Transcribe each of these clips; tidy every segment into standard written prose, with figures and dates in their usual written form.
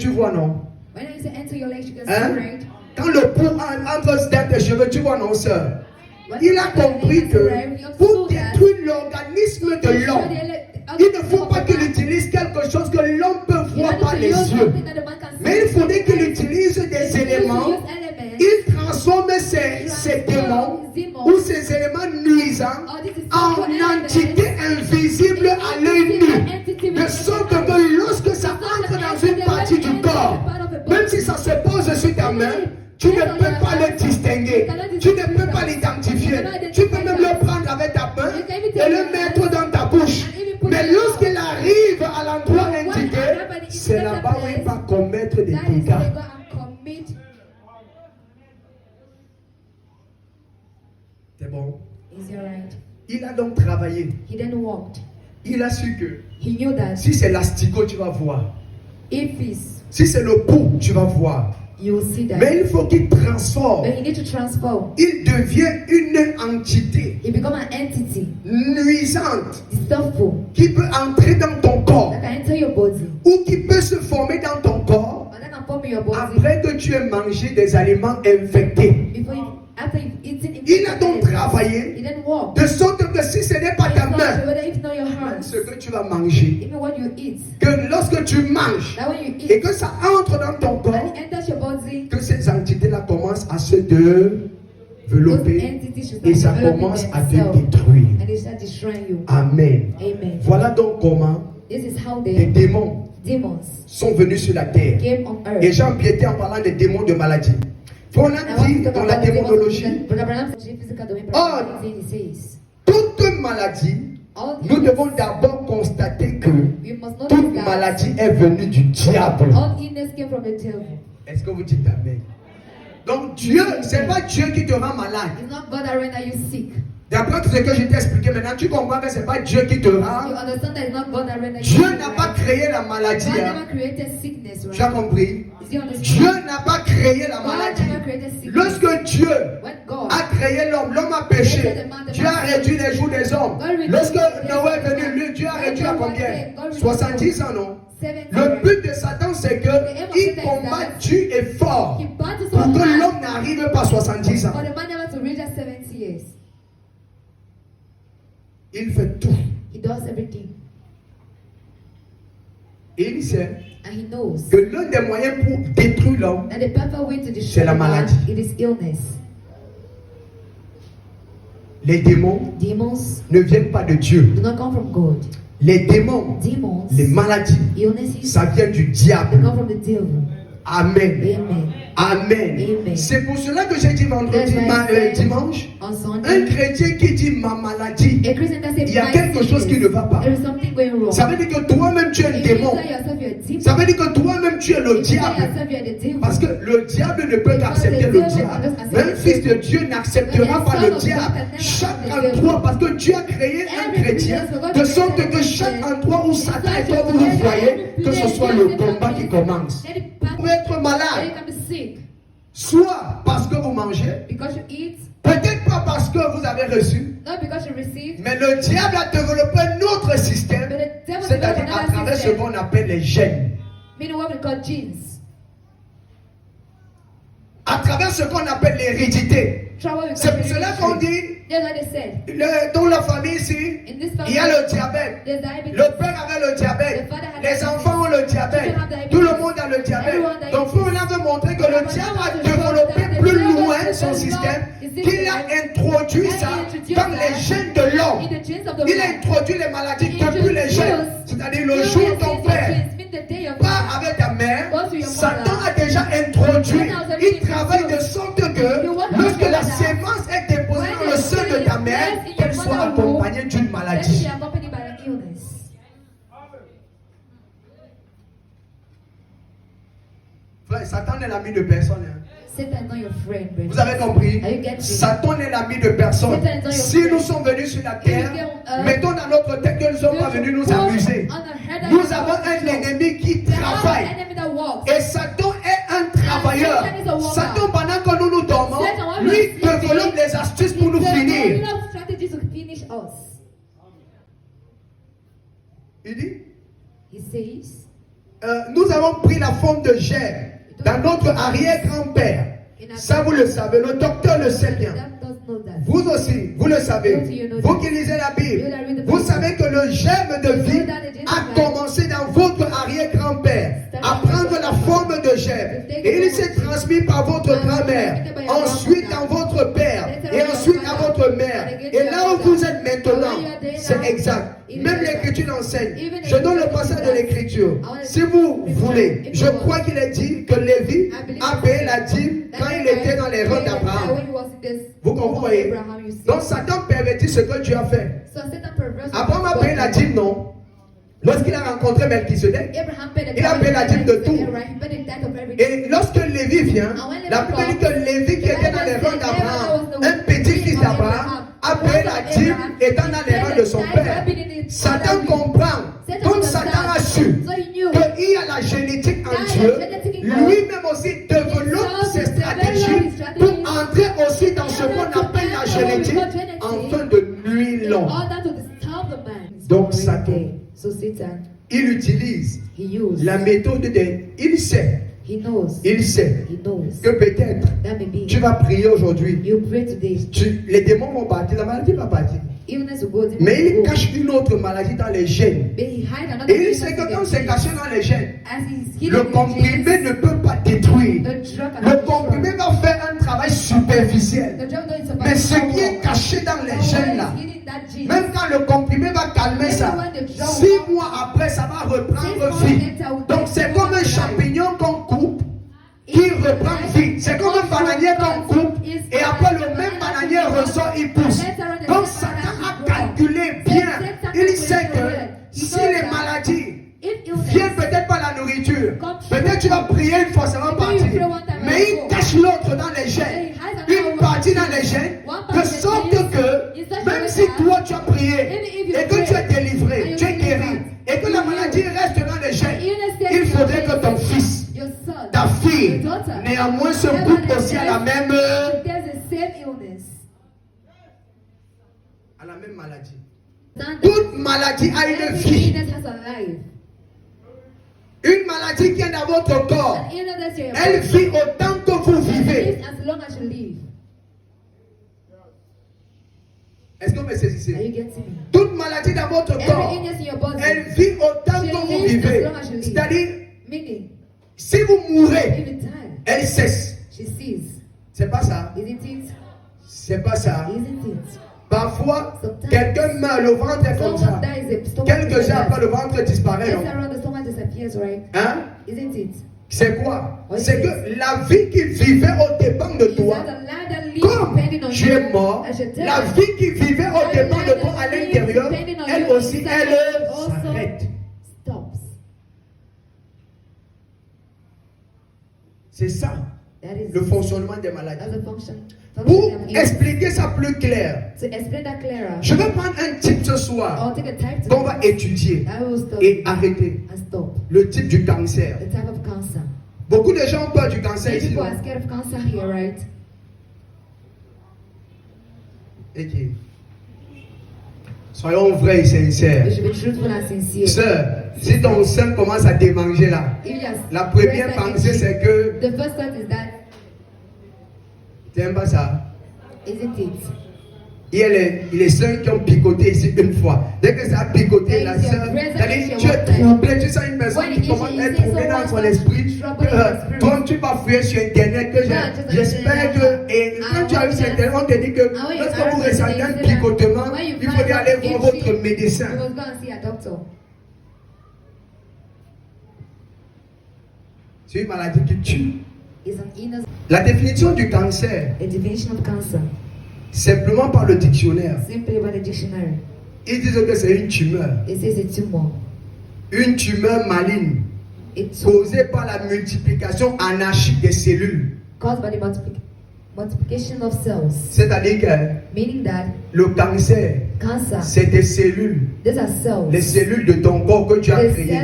tu vois, non? When I say enter your legs, you can Hein? see, right? Quand le pou entre dans tes cheveux, tu vois, non, sœur? When Il a the compris legs que are right, you pour saw that. détruire l'organisme de l'homme, il ne faut pas qu'il utilise quelque chose que l'homme peut voir par les yeux. Mais il faudrait qu'il utilise des éléments. Il transforme ces démons ou ces éléments nuisants en entités invisibles à l'œil nu. De sorte que lorsque ça entre dans une partie du corps, même si ça se pose sur ta main, tu ne peux pas le distinguer. Tu ne peux pas l'identifier. Tu peux même le prendre avec ta main et le mettre dans ta bouche. Mais lorsqu'il arrive à l'endroit indiqué, c'est là-bas où il va commettre des dégâts. C'est bon. Il a donc travaillé. Il a su que si c'est l'asticot, tu vas voir. Si c'est le pou, tu vas voir. Mais il faut qu'il transforme. Il devient une entité nuisante qui peut entrer dans ton corps ou qui peut se former dans ton corps après que tu aies mangé des aliments infectés. Il a donc travaillé de sorte que si ce n'est pas ta main, ce que tu vas manger, que lorsque tu manges et que ça entre dans ton corps, que ces entités-là commencent à se développer et ça commence à te détruire. Amen. Voilà donc comment les démons sont venus sur la terre. Et j'ai empiété en parlant des démons de maladie. On a dit dans la démonologie, toute maladie, nous devons d'abord constater que toute maladie est venue du diable. Est-ce que vous dites amen? Donc Dieu, c'est pas Dieu qui te rend malade. D'après tout ce que je t'ai expliqué maintenant, tu comprends que ce n'est pas Dieu qui te rend. Dieu n'a pas créé la maladie. Tu as compris? Dieu n'a pas créé la maladie. Lorsque Dieu a créé l'homme, l'homme a péché. Dieu a réduit les jours des hommes. Lorsque Noé est venu, lui, Dieu a réduit à combien? 70 ans, non? Le but de Satan, c'est qu'il combat dur et fort pour que l'homme n'arrive pas à 70 ans. Il fait tout. Et il sait que l'un des moyens pour détruire l'homme, c'est la maladie. Les démons ne viennent pas de Dieu. Les démons, les maladies, ça vient du diable. Amen. Amen. C'est pour cela que j'ai dit vendredi, dimanche, un chrétien qui dit ma maladie, il y a quelque chose qui ne va pas. Ça veut dire que toi-même tu es un démon. Ça veut dire que toi-même tu es le diable. Parce que le diable ne peut qu'accepter le diable. Mais un fils de Dieu n'acceptera pas le diable. Chaque endroit, parce que Dieu a créé un chrétien, de sorte que chaque endroit où Satan est, toi vous le voyez, que ce soit le combat qui commence. Pour être malade, soit parce que vous mangez, peut-être pas parce que vous avez reçu, mais le diable a développé un autre système, c'est-à-dire à travers ce qu'on appelle les gènes. À travers ce qu'on appelle l'hérédité. C'est pour cela qu'on dit, dans la famille ici, il y a le diabète. Le père avait le diabète. Les enfants ont le diabète. Tout le monde a le diabète. Donc, on a montré que le diable a développé plus loin son système, qu'il a introduit ça dans les gènes de l'homme. Il a introduit les maladies depuis les gènes. C'est-à-dire le jour où ton père part avec ta mère, Satan a déjà introduit. Il travaille de sorte que lorsque la sémence est déposée dans le sein de ta mère, qu'elle soit accompagnée d'une maladie. Frère, Satan n'est l'ami de personne. Vous avez compris? Satan est l'ami de personne. Si nous sommes venus sur la terre, mettons dans notre tête que nous ne sommes pas venus nous amuser. Nous avons un ennemi qui travaille. Et Satan est un travailleur. Satan, pendant que nous nous dormons, lui développe des astuces pour nous finir. Il dit, nous avons pris la forme de germe dans notre arrière-grand-père. Ça, vous le savez, le docteur le sait bien. Vous aussi, vous le savez. Vous qui lisez la Bible, vous savez que le germe de vie a commencé dans votre arrière-grand-père à prendre la forme de germe. Et il s'est transmis par votre grand-mère, ensuite dans votre père, et ensuite à votre mère. Et là où vous êtes maintenant, c'est exact. Même l'Écriture enseigne. Je donne le passage de l'Écriture. Si vous voulez, je crois qu'il est dit que Lévi a payé la dîme quand il était dans les rangs d'Abraham. Vous comprenez? Donc Satan pervertit ce que Dieu a fait. Abraham a payé la dîme, non? Lorsqu'il a rencontré Melchisedec, il a payé la dîme de tout. Et lorsque Lévi vient, la Bible dit que Lévi qui était dans les rangs d'Abraham, un petit-fils d'Abraham, a payé la dîme étant dans les rangs de son père. Satan comprend, comme Satan a su qu'il y a la génétique en Dieu, lui-même aussi développe ses stratégies pour entrer aussi dans ce qu'on appelle la génétique afin de nuire l'homme. Donc Satan, il utilise la méthode il sait que peut-être tu vas prier aujourd'hui, les démons vont partir, la maladie va partir. Mais il cache une autre maladie dans les gènes. Et il sait que quand c'est caché dans les gènes, le comprimé ne peut pas détruire. Le comprimé va faire un travail superficiel. Mais ce qui est caché dans les gènes là, même quand le comprimé va calmer ça, 6 mois après, ça va reprendre vie. Donc c'est comme un champignon qu'on coupe, qui reprend vie. C'est comme un bananier qu'on coupe, et après le même bananier ressort, il pousse. Donc Satan a calculé bien. Il sait que si les maladies viennent peut-être par la nourriture, peut-être tu vas prier, une fois ça va partir. Mais il cache l'autre dans les gènes, une partie dans les gènes, de sorte que même si toi tu as prié et que tu es délivré, tu es guéri, et que la maladie reste dans les gènes, il faudrait que ton fils, ta fille, néanmoins se coupe aussi à la même maladie. Toute maladie a une vie. Une maladie qui est dans votre corps, elle vit autant que vous vivez. Est-ce que vous me saisissez? Toute maladie dans votre corps, elle vit autant que vous vivez. C'est-à-dire, si vous mourrez, elle cesse. C'est pas ça. C'est pas ça. Parfois, quelqu'un meurt, le ventre est comme ça. Quelques heures après, le ventre disparaît. Hein? C'est quoi? C'est que la vie qui vivait au dépend de toi, comme tu es mort, la vie qui vivait au dépend de toi à l'intérieur, elle aussi, elle s'arrête. C'est ça, le fonctionnement des maladies. Pour expliquer ça plus clair, je vais prendre un type ce soir qu'on va étudier et arrêter. Le type du cancer. Beaucoup de gens ont peur du cancer ici. Okay. Soyons vrais et sincères. Sœur, si ton sein commence à démanger là, la première pensée c'est que tu n'aimes pas ça. Il y a les sœurs qui ont picoté ici une fois. Dès que ça a picoté, la sœur, tu es troublé, tu sens une personne qui commence à être troublée dans son esprit. Toi, tu vas fuir sur Internet. J'espère que, et quand tu arrives sur Internet, on te dit que lorsque vous ressentez un picotement, il faut aller voir votre médecin. C'est une maladie qui tue. La définition du cancer, simplement par le dictionnaire, ils disent que c'est une tumeur. Une tumeur maligne causée par la multiplication anarchique des cellules. C'est-à-dire que le cancer, c'est des cellules, les cellules de ton corps que tu as créées,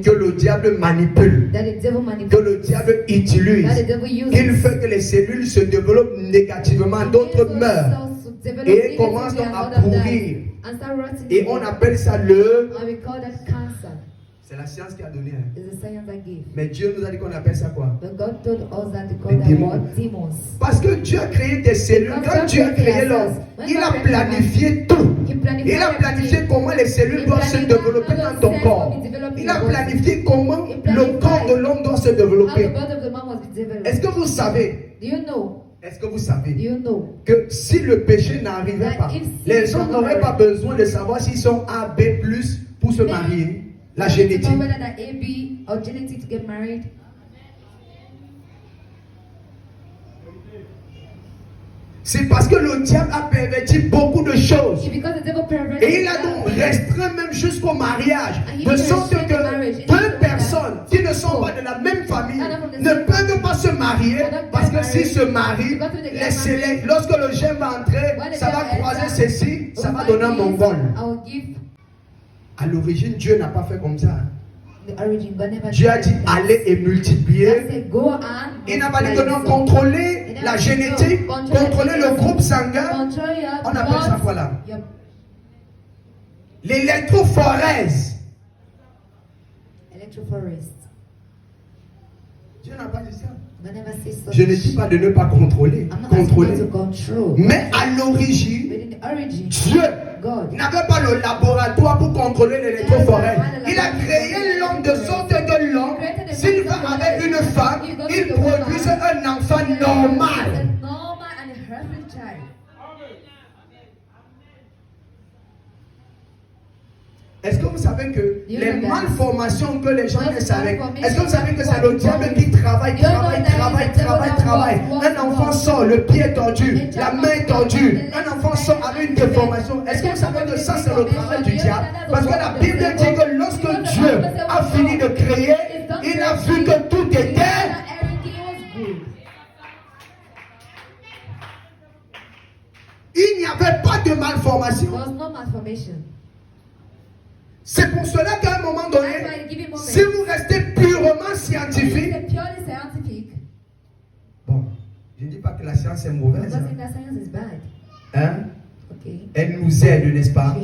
que le diable manipule, que le diable utilise, qu'il fait que les cellules se développent négativement, d'autres meurent et commencent à pourrir. Et on appelle ça C'est la science qui a donné. It's the science that gave. Mais Dieu nous a dit qu'on appelle ça quoi? But God told us that the Les God démons. that demons. Parce que Dieu a créé des cellules. Quand Dieu a créé l'homme, il a planifié tout. Il a planifié comment les cellules doivent se développer dans ton corps. Il a planifié comment le corps de l'homme doit se développer. Est-ce que vous savez? Do you know? Est-ce que vous savez Do you know? que si le péché n'arrivait pas, les gens n'auraient pas besoin de savoir s'ils sont A, B+, pour se marier? La génétique. Whether that A, B, or genetic to get married. C'est parce que le diable a perverti beaucoup de choses. It's because the devil perverted Et il a donc restreint même jusqu'au mariage. De sorte que deux personnes qui ne sont pas de la même famille ne peuvent pas se marier. Parce que s'ils se marient, lorsque le germe va entrer, ça va croiser ceci, ça va donner un mongol. À l'origine, Dieu n'a pas fait comme ça. Dieu a dit allez et multiplier. Il n'a pas dit que non, contrôler la génétique, contrôler le groupe sanguin. On appelle ça quoi là? L'électrophorèse. Dieu n'a pas dit ça. Je ne dis pas de ne pas contrôler. Mais à l'origine, Dieu n'avait pas le laboratoire pour contrôler l'électrophorèse. Il a créé l'homme de sorte que l'homme, s'il va avec une femme, il produise un enfant normal. Est-ce que vous savez que les malformations que les gens naissent avec, est-ce que vous savez que c'est le diable qui travaille? Un enfant sort, le pied tordu, la main tordue. Un enfant sort avec une déformation. Est-ce que vous savez que ça c'est le travail du diable? Parce que la Bible dit que lorsque Dieu a fini de créer, il a vu que tout était. Il n'y avait pas de malformation. C'est pour cela qu'à un moment donné, si vous restez purement scientifique, bon, je ne dis pas que la science est mauvaise. Hein? Elle nous aide, n'est-ce pas?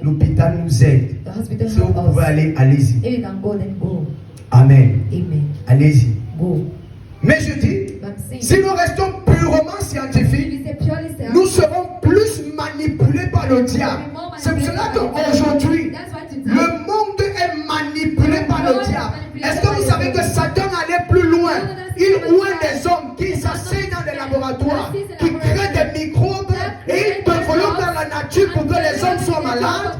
L'hôpital nous aide. Si vous pouvez aller, allez-y. Amen. Allez-y. Mais je dis, si nous restons purement scientifiques, nous serons plus manipulés par le diable. C'est pour cela qu'aujourd'hui, le monde est manipulé par le diable. Est-ce que vous savez que Satan allait plus loin? Il oint des hommes qui s'asseyent dans des laboratoires, qui créent des microbes et ils développent dans la nature pour que les hommes soient malades.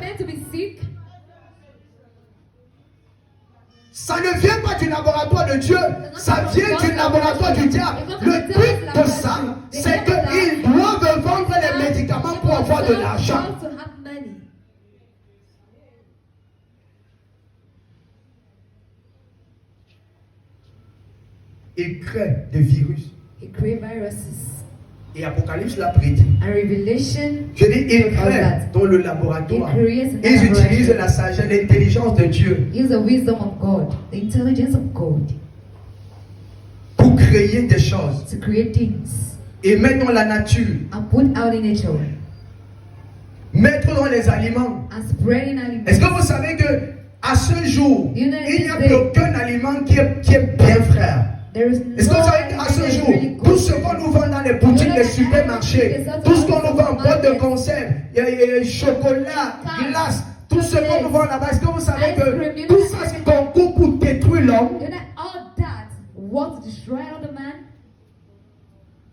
Ça ne vient pas du laboratoire de Dieu, ça vient du laboratoire du diable. Le but de ça, c'est qu'ils doivent vendre les médicaments pour avoir de l'argent. Il crée des virus. Et Apocalypse l'a prédit. Je dis, il crée dans le laboratoire. Ils utilisent la sagesse, l'intelligence de Dieu. Pour créer des choses. Et mettre dans la nature. Mettre dans les aliments. Est-ce que vous savez que à ce jour, il n'y a plus aucun aliment qui est bien, frère? Est-ce que vous savez qu'à ce jour, tout ce qu'on nous vend dans les boutiques, les supermarchés, tout ce qu'on nous vend en boîte de conserve, chocolat, glace, tout ce qu'on nous vend là-bas, est-ce que vous savez que tout ça c'est concours pour détruire l'homme?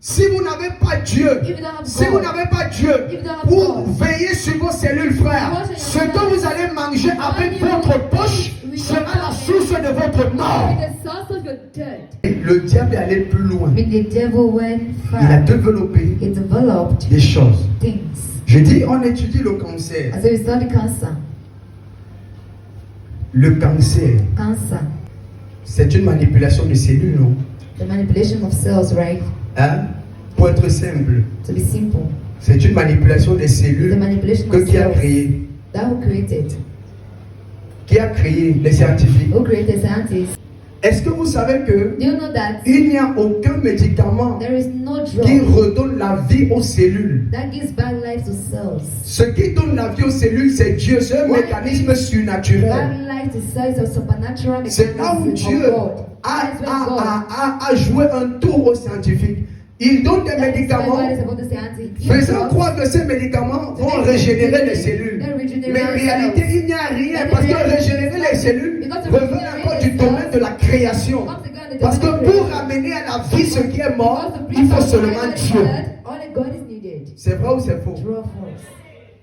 Si vous n'avez pas Dieu, pour veiller sur vos cellules, frères, ce que vous allez manger avec votre poche sera la source de votre mort. Le diable est allé plus loin. Il a développé des choses. Je dis, on étudie le cancer. Le cancer, c'est une manipulation de cellules, non? The manipulation of cells, right? Hein? Pour être simple, c'est une manipulation des cellules que qui a créé. Qui a créé les scientifiques. Est-ce que vous savez que Do you know that il n'y a aucun médicament there is no qui drug redonne la vie aux cellules? that gives back life to cells? Ce qui donne la vie aux cellules, c'est Dieu. C'est un mécanisme surnaturel. Back life to cells is a supernatural C'est là où mechanism Dieu of God. That's when God. a joué un tour aux scientifiques. Il donne des médicaments faisant croire que ces médicaments vont régénérer les cellules. Mais en réalité, il n'y a rien. Parce que régénérer les cellules revient encore du domaine de la création. Parce que pour ramener à la vie ce qui est mort, il faut seulement Dieu. C'est vrai ou c'est faux?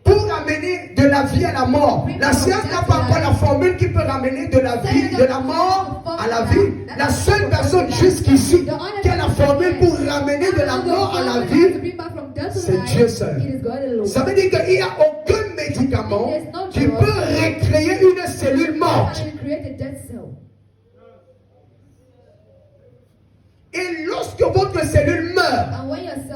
Pour ramener de la vie à la mort. La science n'a pas encore la formule qui peut ramener de la vie, de la mort à la vie. La seule personne jusqu'ici qui a la formule pour ramener de la mort à la vie, c'est Dieu seul. Ça veut dire qu'il n'y a aucun médicament qui peut recréer une cellule morte. Et lorsque votre cellule meurt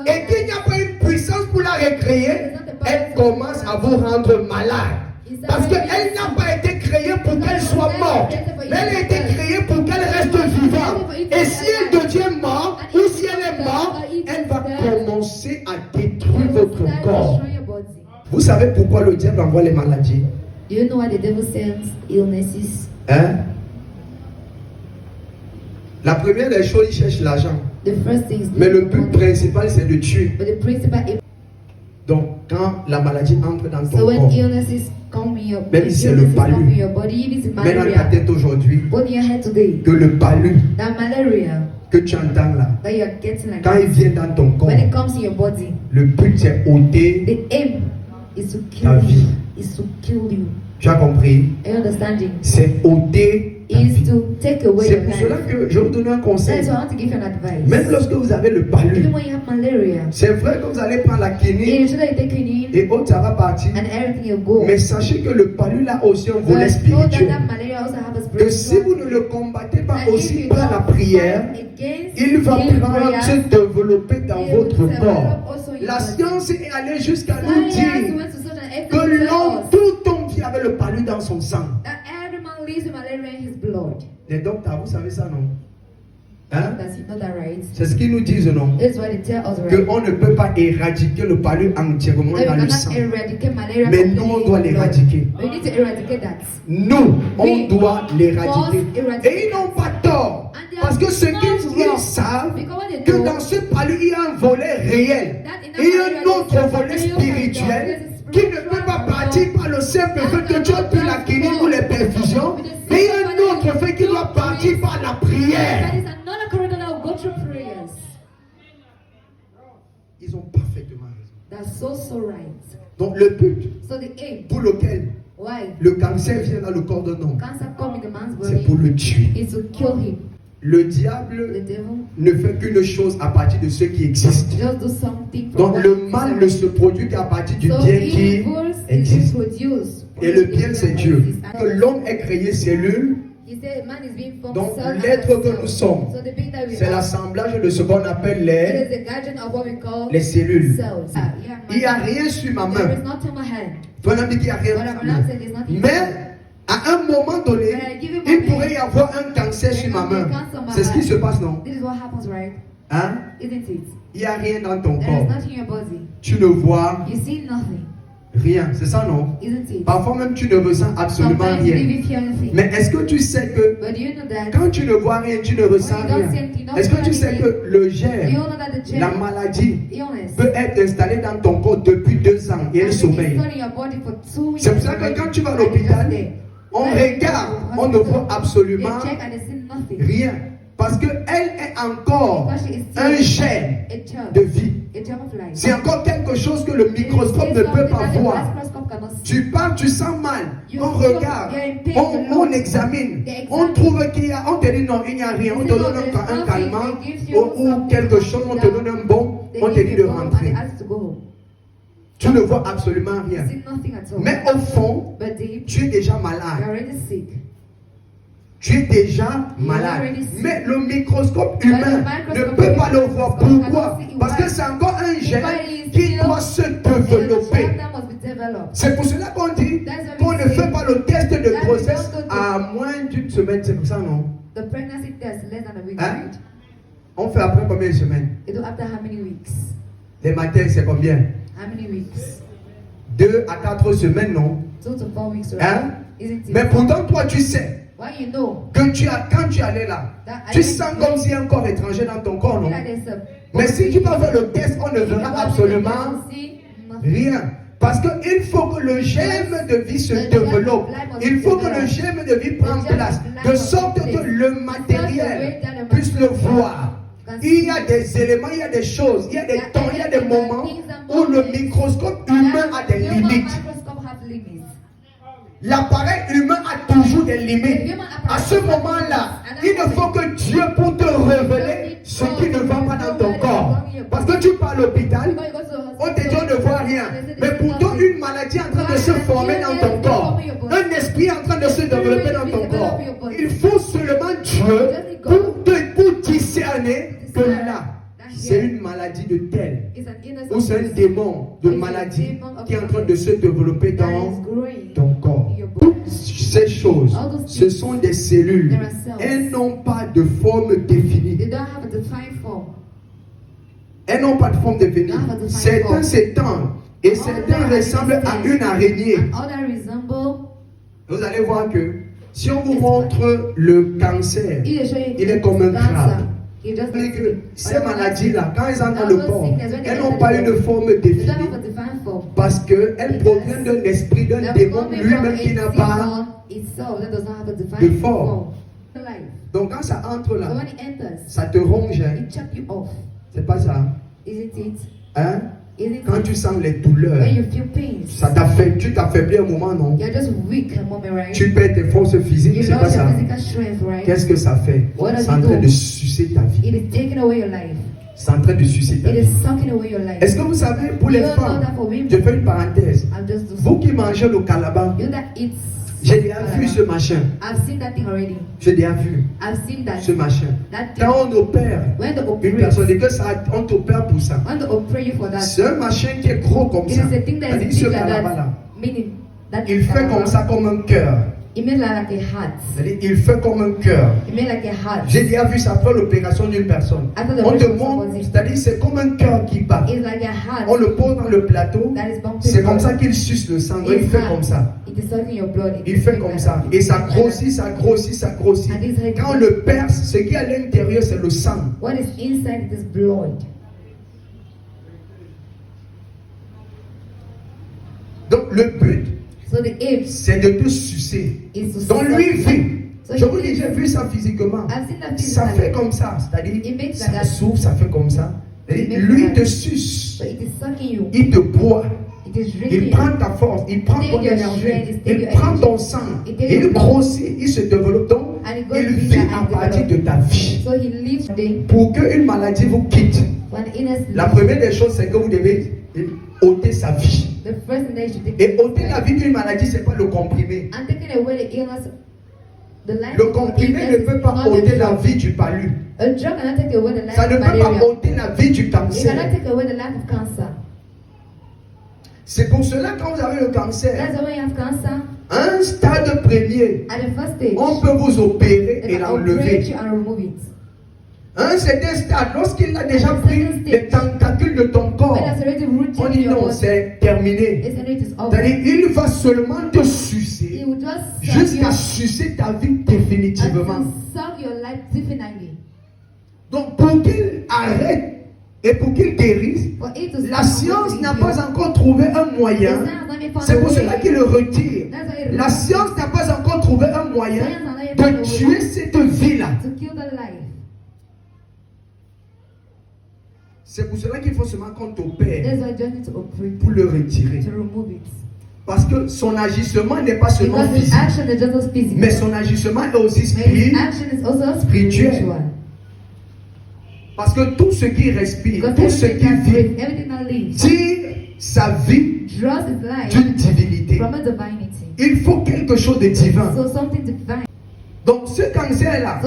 et qu'il n'y a pas une puissance pour la recréer, elle commence à vous rendre malade. Parce qu'elle n'a pas été créée pour qu'elle soit morte. Mais elle a été créée pour qu'elle reste vivante. Et si elle devient morte, ou si elle est morte, elle va commencer à détruire votre corps. Vous savez pourquoi le diable envoie les maladies? Do you know why the devil sends illnesses? Hein? La première des choses, il cherche l'argent. Mais le but principal, c'est de tuer. Donc, quand la maladie entre dans ton corps, même si c'est le palu, mets dans ta tête aujourd'hui que le palu que tu entends là, quand il vient dans ton corps, le but c'est ôter ta vie. Tu as compris? C'est ôter ta vie. C'est pour cela que je vais vous donner un conseil. Même lorsque vous avez le palu, c'est vrai que vous allez prendre la quinine et autres, ça va partir. Mais sachez que le palu a aussi un volet spirituel. Que si vous ne le combattez pas aussi par la prière, il va prendre se développer dans votre corps. La science est allée jusqu'à nous dire que l'homme, tout homme qui avait le palu dans son sang. Les docteurs, vous savez ça, non? Hein? C'est ce qu'ils nous disent, non? Qu'on ne peut pas éradiquer le palu entièrement dans le sang. Mais nous, on doit l'éradiquer. Nous, on doit l'éradiquer. Et ils n'ont pas tort. Parce que ce qu'ils savent, que dans ce palu, il y a un volet réel. Et un autre volet spirituel qui ne peut pas partir par le simple fait que tu as pu la guérir ou les perfusions. Mais il y a un autre fait qui doit partir par la prière. Ils ont parfaitement raison. Donc le but pour lequel le cancer vient dans le corps d'un homme, c'est pour le tuer. Le diable ne fait qu'une chose à partir de ce qui existe. Donc le mal ne se produit qu'à partir du bien qui existe. Et le bien c'est Dieu. Que l'homme est créé cellule. Donc l'être que nous sommes, c'est l'assemblage de ce qu'on appelle les cellules. Il n'y a rien sur ma main. Ton ami dit qu'il n'y a rien sur ma main. Mais à un moment donné, il pourrait y avoir un cancer sur ma main. C'est ce qui se passe, non? Hein? Il n'y a rien dans ton corps. Tu ne vois rien. C'est ça, non? Parfois même tu ne ressens absolument rien. Mais est-ce que tu sais que quand tu ne vois rien, tu ne ressens rien? Est-ce que tu sais que le germe, la maladie peut être installée dans ton corps depuis 2 ans et elle sommeille? C'est pour ça que quand tu vas à l'hôpital, on regarde, on ne voit absolument rien. Parce qu'elle est encore un germe de vie. C'est encore quelque chose que le microscope ne peut pas voir. Tu parles, tu sens mal. On regarde, on examine. On trouve qu'il y a, on te dit non, il n'y a rien. On te donne un calmant ou quelque chose, on te donne un bon, on te dit de rentrer. Tu ne vois absolument rien. Mais au fond, tu es déjà malade. Tu es déjà malade. Mais le microscope humain ne peut pas le voir. Pourquoi? Parce que c'est encore un gène qui doit se développer. C'est pour cela qu'on dit qu'on ne fait pas le test de grossesse à moins d'1 semaine. C'est pour ça, non? On fait après combien de semaines? You do after how many weeks? Les matins, c'est combien? How many weeks? 2 à 4 semaines, non? 2 to 4 weeks, right? Hein? Isn't it? Mais pourtant, toi, tu sais Why you know? que quand tu allais là, tu sens comme s'il y a un corps étranger dans ton corps, non? Mais si tu vas faire le test, on ne verra absolument rien. Parce qu'il faut que le germe de vie se développe. Il faut que le germe de vie prenne place. De sorte que le matériel puisse le voir. Il y a des éléments, il y a des choses, il y a des temps, il y a des moments où le microscope humain a des limites. L'appareil humain a toujours des limites. À ce moment-là, il ne faut que Dieu pour te révéler ce qui ne va pas dans ton corps. Parce que tu pars à l'hôpital, on te dit on ne voit rien. Mais pourtant, une maladie est en train de se former dans ton corps. Un esprit est en train de se développer dans ton corps. Il faut seulement Dieu pour discerner que là, c'est une maladie de tel, ou c'est un démon de maladie qui est en train de se développer dans ton corps. Toutes ces choses, ce sont des cellules. Elles n'ont pas de forme définie. Elles n'ont pas de forme définie. Certains s'étendent et certains ressemblent à une araignée. Vous allez voir que si on vous montre le cancer, il est comme un crabe. Ces maladies-là, quand elles entrent dans le corps, elles n'ont pas une forme définie parce qu'elles proviennent d'un esprit, d'un démon lui-même qui n'a pas de forme. Donc quand ça entre là, ça te ronge. C'est pas ça. Hein? Quand tu sens les douleurs, ça t'affecte, tu t'affaiblis un moment, non? Tu perds tes forces physiques, c'est pas ça. Qu'est-ce que ça fait? C'est en train de sucer ta vie. C'est en train de sucer ta vie. Est-ce que vous savez, pour les femmes, je fais une parenthèse, vous qui mangez le calaban, j'ai déjà vu ce machin. J'ai déjà vu ce machin. Quand on opère une personne et que ça, on t'opère pour ça. C'est un machin qui est gros comme ça. C'est-à-dire ce calaban-là. Il fait comme ça, comme un cœur. Il fait comme un cœur. J'ai déjà vu ça après l'opération d'une personne. On te montre, c'est-à-dire c'est comme un cœur qui bat. On le pose dans le plateau. C'est comme ça qu'il suce le sang. Il fait comme ça. Il fait comme ça. Et ça grossit, ça grossit, ça grossit. Quand on le perce, ce qui est à l'intérieur, c'est le sang. Donc le but, c'est de te sucer. Donc lui vit. Je vous dis, j'ai vu ça physiquement. Ça fait comme ça. C'est-à-dire, ça souffle, ça fait comme ça. Lui te suce. Il te boit. Il prend ta force. Il prend ton énergie. Il prend ton sang. Il grossit. Il se développe. Donc, il vit à partir de ta vie. Pour qu'une maladie vous quitte, la première des choses, c'est que vous devez ôter sa vie. Et ôter la vie d'une maladie, ce n'est pas le comprimé. Le comprimé ne peut pas ôter la vie du palu. Ça ne peut pas ôter la vie du cancer. C'est pour cela quand vous avez le cancer, un stade premier, on peut vous opérer et l'enlever. Un certain stade, lorsqu'il a déjà pris les tentacules de ton corps, on dit non, c'est terminé. C'est-à-dire, il va seulement te sucer jusqu'à sucer ta vie définitivement. Donc, pour qu'il arrête et pour qu'il guérisse, la science n'a pas encore trouvé un moyen. C'est pour cela qu'il le retire. La science n'a pas encore trouvé un moyen de tuer cette vie-là. C'est pour cela qu'il faut seulement qu'on t'opère pour le retirer. Parce que son agissement n'est pas seulement physique, mais son agissement est aussi spirituel. Parce que tout ce qui respire, tout ce qui vit, tire sa vie d'une divinité. Il faut quelque chose de divin. Donc ce cancer-là,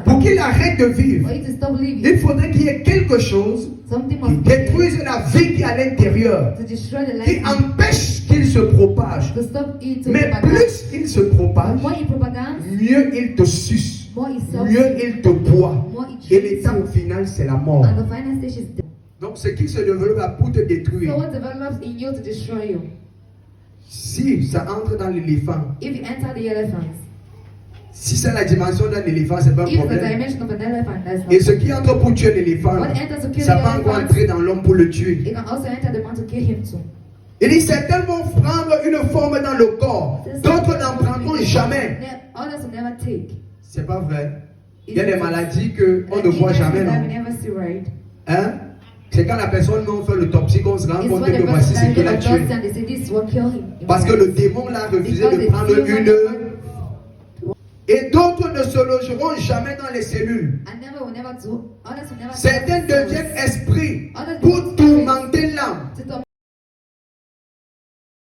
pour qu'il arrête de vivre, il faudrait qu'il y ait quelque chose qui détruise la vie qui est à l'intérieur, qui empêche qu'il se propage. Mais plus il se propage, mieux il te suce, mieux il te boit, Et l'étape finale, c'est la mort. And the final stage is death. Donc, ce qui se développe là pour te So détruire, what develops in you to destroy you? si ça entre dans l'éléphant, If you enter the elephant, si c'est la dimension d'un éléphant, c'est pas un if the problème. dimension of an elephant, that's Et not. ce qui entre pour tuer l'éléphant, What enters to kill ça the peut encore elephant, entrer dans l'homme pour le tuer. it can also enter the man to kill him too. Il dit certains vont prendre une forme dans le corps, d'autres n'en prendront jamais. Others will never take. C'est pas vrai. Il y a des maladies qu'on ne voit jamais, That we non? never see, right? Hein? C'est quand la personne non fait l'autopsie qu'on se rend It's compte when que the voici person ce qui l'a died tué. and they say this will kill him. Parce que le démon l'a refusé de prendre une. Et d'autres ne se logeront jamais dans les cellules. And never will never do. Others will never. Certains deviennent esprits pour